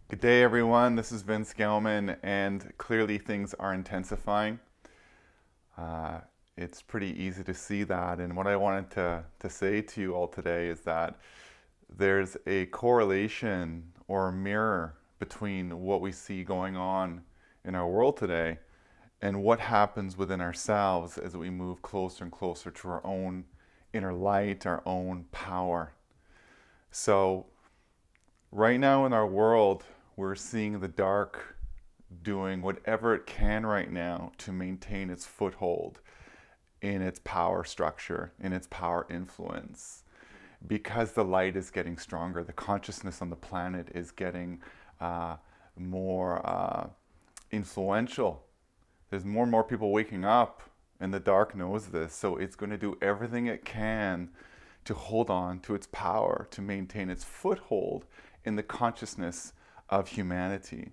Good day, everyone. This is Vince Gelman, and clearly things are intensifying. Uh, it's pretty easy to see that. And what I wanted to say to you all today is that there's a correlation or a mirror between what we see going on in our world today and what happens within ourselves as we move closer and closer to our own inner light, our own power. So, right now in our world, we're seeing the dark doing whatever it can right now to maintain its foothold in its power structure, in its power influence. Because the light is getting stronger, the consciousness on the planet is getting uh, more influential. There's more and more people waking up, and the dark knows this. So it's going to do everything it can to hold on to its power, to maintain its foothold in the consciousness of humanity.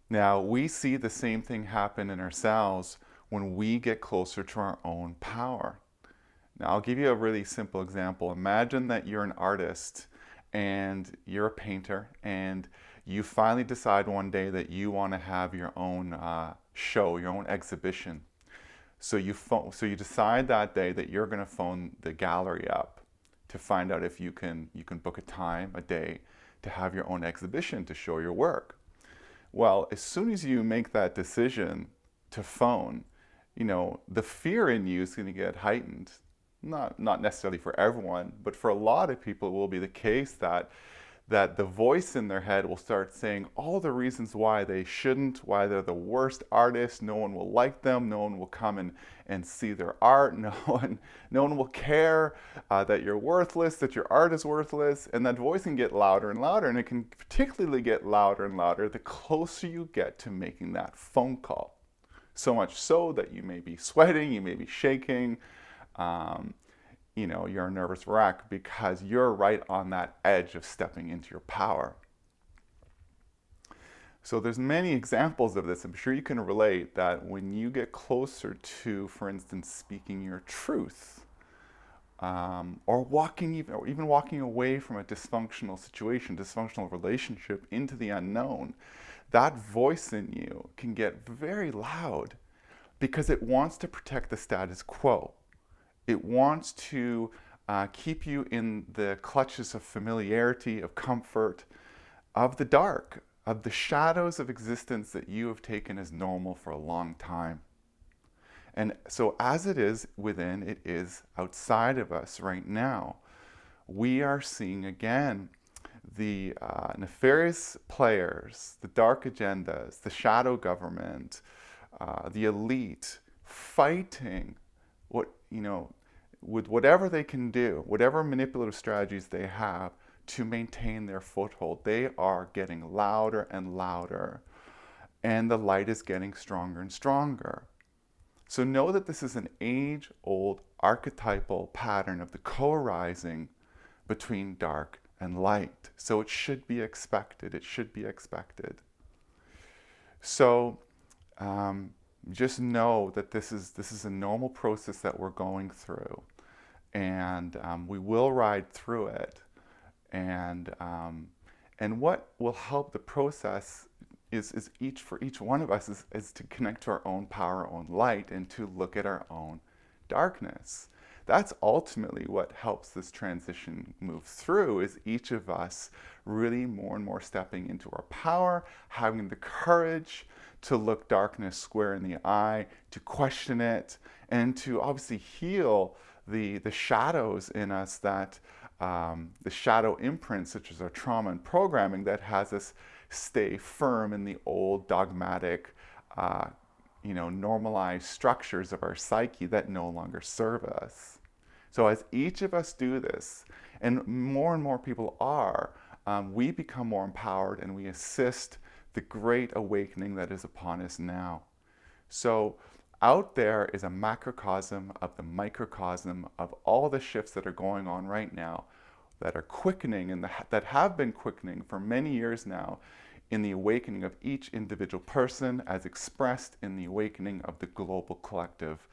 Now, we see the same thing happen in ourselves when we get closer to our own power. Now, I'll give you a really simple example. Imagine that you're an artist and you're a painter, and you finally decide one day that you want to have your own show, your own exhibition. So you decide that day that you're going to phone the gallery up to find out if you can book a time, a day, to have your own exhibition to show your work. Well, as soon as you make that decision to phone, the fear in you is going to get heightened. Not necessarily for everyone, but for a lot of people, it will be the case that the voice in their head will start saying all the reasons why they shouldn't, why they're the worst artist, no one will like them, no one will come and see their art, no one will care that you're worthless, that your art is worthless, and that voice can get louder and louder, and it can particularly get louder and louder the closer you get to making that phone call. So much so that you may be sweating, you may be shaking, um, you're a nervous wreck because you're right on that edge of stepping into your power. So there's many examples of this. I'm sure you can relate that when you get closer to, for instance, speaking your truth, or even walking away from a dysfunctional situation, dysfunctional relationship into the unknown, that voice in you can get very loud because it wants to protect the status quo. It wants to keep you in the clutches of familiarity, of comfort, of the dark, of the shadows of existence that you have taken as normal for a long time. And so, as it is within, it is outside of us right now. We are seeing again the nefarious players, the dark agendas, the shadow government, the elite fighting what with whatever they can do, whatever manipulative strategies they have to maintain their foothold. They are getting louder and louder, and the light is getting stronger and stronger. So know that this is an age-old archetypal pattern of the co-arising between dark and light. So it should be expected. It should be expected. So just know that this is a normal process that we're going through, and we will ride through it. And what will help the process is for each one of us is to connect to our own power, our own light, and to look at our own darkness. That's ultimately what helps this transition move through, is each of us really more and more stepping into our power, having the courage to look darkness square in the eye, to question it, and to obviously heal the shadows in us, that the shadow imprints, such as our trauma and programming, that has us stay firm in the old dogmatic, normalized structures of our psyche that no longer serve us. So as each of us do this, and more people are, we become more empowered and we assist the great awakening that is upon us now. So out there is a macrocosm of the microcosm of all the shifts that are going on right now, that are quickening and that have been quickening for many years now, in the awakening of each individual person, as expressed in the awakening of the global collective,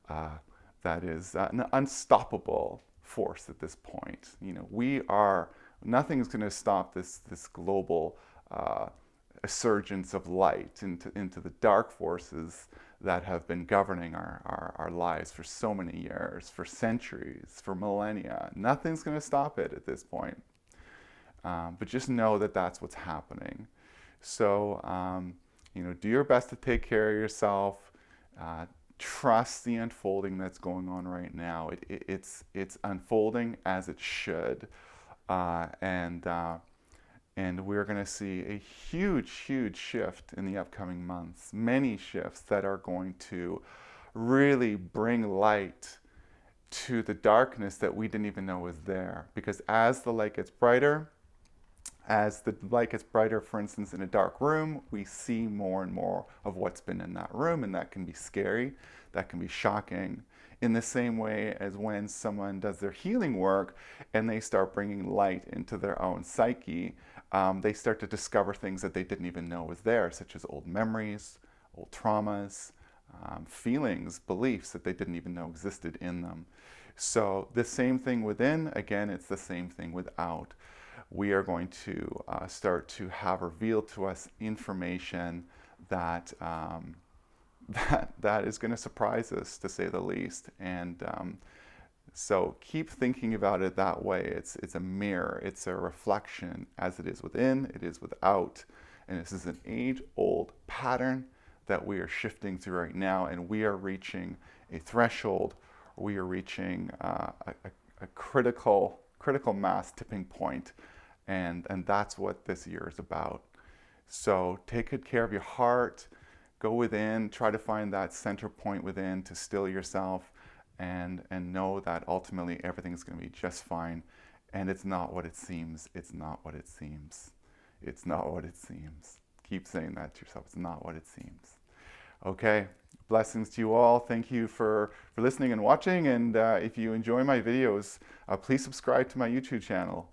that is an unstoppable force at this point. We are, nothing's going to stop this global a surgence of light into the dark forces that have been governing our lives for so many years, for centuries, for millennia. Nothing's going to stop it at this point. But just know that that's what's happening. So, do your best to take care of yourself. Trust the unfolding that's going on right now. It's unfolding as it should, and we're going to see a huge shift in the upcoming months. Many shifts that are going to really bring light to the darkness that we didn't even know was there. Because as the light gets brighter, for instance, in a dark room, we see more and more of what's been in that room, and that can be scary, that can be shocking. In the same way as when someone does their healing work and they start bringing light into their own psyche, they start to discover things that they didn't even know was there, such as old memories, old traumas, feelings, beliefs that they didn't even know existed in them. So the same thing within, again, it's the same thing without. We are going to start to have revealed to us information that that is going to surprise us, to say the least. And so keep thinking about it that way. It's a mirror. It's a reflection. As it is within, it is without. And this is an age-old pattern that we are shifting through right now. And we are reaching a threshold. We are reaching a critical mass tipping point. And that's what this year is about. So take good care of your heart. Go within. Try to find that center point within to still yourself. And know that ultimately everything's going to be just fine. And it's not what it seems. It's not what it seems. It's not what it seems. Keep saying that to yourself. It's not what it seems. Okay. Blessings to you all. Thank you for listening and watching. And if you enjoy my videos, please subscribe to my YouTube channel.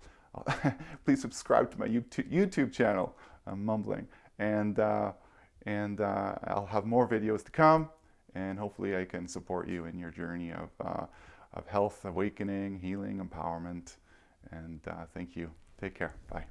Please subscribe to my YouTube channel. I'm mumbling. And I'll have more videos to come. And hopefully I can support you in your journey of health, awakening, healing, empowerment. And thank you. Take care. Bye.